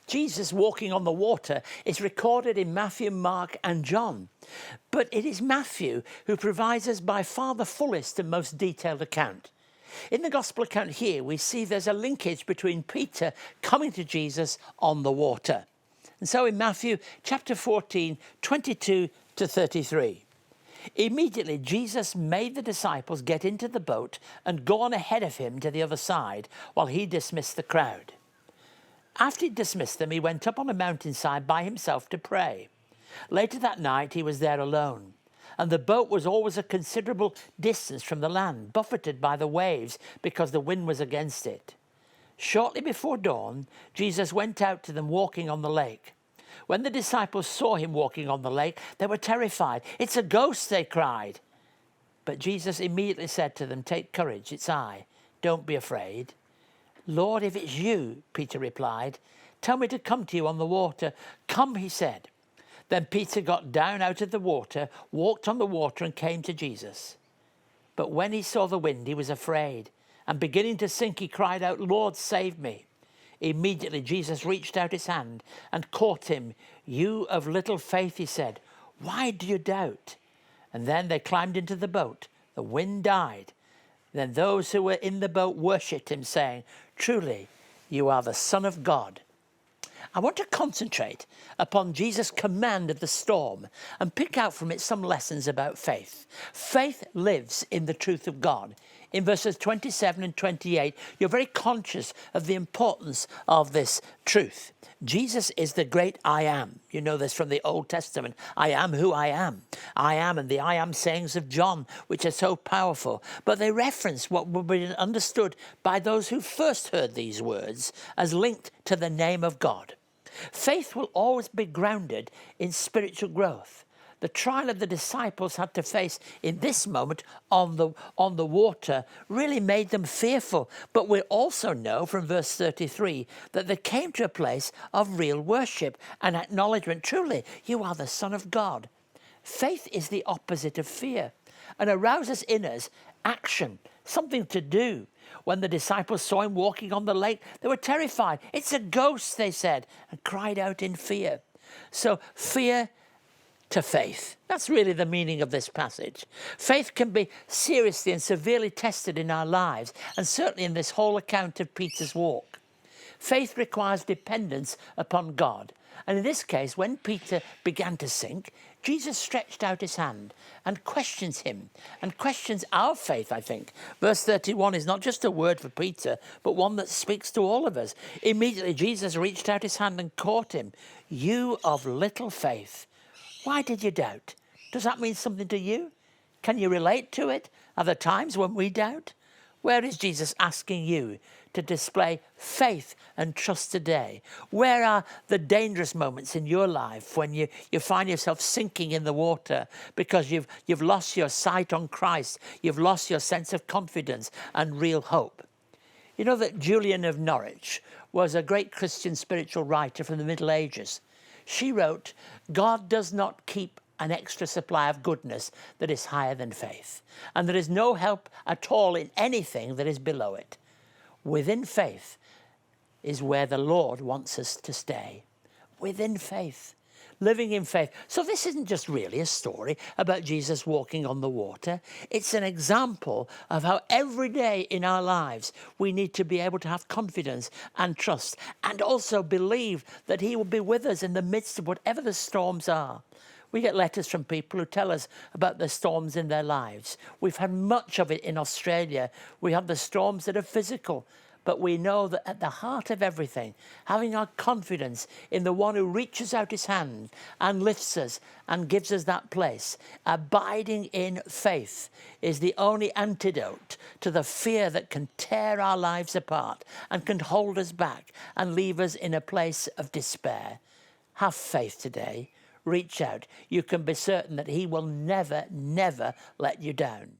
Jesus walking on the water is recorded in Matthew, Mark and John. But it is Matthew who provides us by far the fullest and most detailed account. In the gospel account here, we see there's a linkage between Peter coming to Jesus on the water. And so in Matthew chapter 14, 22 to 33, immediately Jesus made the disciples get into the boat and go on ahead of him to the other side while he dismissed the crowd. After he dismissed them, he went up on a mountainside by himself to pray. Later that night, he was there alone, and the boat was always a considerable distance from the land, buffeted by the waves because the wind was against it. Shortly before dawn, Jesus went out to them walking on the lake. When the disciples saw him walking on the lake, they were terrified. "It's a ghost," they cried. But Jesus immediately said to them, "Take courage, it's I. Don't be afraid." "Lord, if it's you," Peter replied, "tell me to come to you on the water." "Come," he said. Then Peter got down out of the water, walked on the water and came to Jesus. But when he saw the wind, he was afraid, and beginning to sink, he cried out, "Lord, save me." Immediately Jesus reached out his hand and caught him. "You of little faith," he said, "why do you doubt?" And then they climbed into the boat. The wind died. Then those who were in the boat worshipped him, saying, "Truly, you are the Son of God." I want to concentrate upon Jesus' command of the storm and pick out from it some lessons about faith. Faith lives in the truth of God. In verses 27 and 28, you're very conscious of the importance of this truth. Jesus is the great I am. You know this from the Old Testament. I am who I am. I am, and the I am sayings of John, which are so powerful. But they reference what would be understood by those who first heard these words as linked to the name of God. Faith will always be grounded in spiritual growth. The trial of the disciples had to face in this moment on the water really made them fearful. But we also know from verse 33 that they came to a place of real worship and acknowledgement. Truly, you are the Son of God. Faith is the opposite of fear and arouses in us action, something to do. When the disciples saw him walking on the lake, they were terrified. "It's a ghost," they said, and cried out in fear. So fear to faith. That's really the meaning of this passage. Faith can be seriously and severely tested in our lives, and certainly in this whole account of Peter's walk. Faith requires dependence upon God. And in this case, when Peter began to sink, Jesus stretched out his hand and questions him and questions our faith, I think. Verse 31 is not just a word for Peter, but one that speaks to all of us. Immediately, Jesus reached out his hand and caught him. "You of little faith, why did you doubt?" Does that mean something to you? Can you relate to it? Are there times when we doubt? Where is Jesus asking you to display faith and trust today? Where are the dangerous moments in your life when you find yourself sinking in the water because you've lost your sight on Christ, you've lost your sense of confidence and real hope? You know that Julian of Norwich was a great Christian spiritual writer from the Middle Ages. She wrote, "God does not keep an extra supply of goodness that is higher than faith, and there is no help at all in anything that is below it. Within faith is where the Lord wants us to stay." Within faith, living in faith. So this isn't just really a story about Jesus walking on the water. It's an example of how every day in our lives we need to be able to have confidence and trust, and also believe that he will be with us in the midst of whatever the storms are. We get letters from people who tell us about the storms in their lives. We've had much of it in Australia. We have the storms that are physical, but we know that at the heart of everything, having our confidence in the one who reaches out his hand and lifts us and gives us that place, abiding in faith is the only antidote to the fear that can tear our lives apart and can hold us back and leave us in a place of despair. Have faith today. Reach out. You can be certain that he will never, never let you down.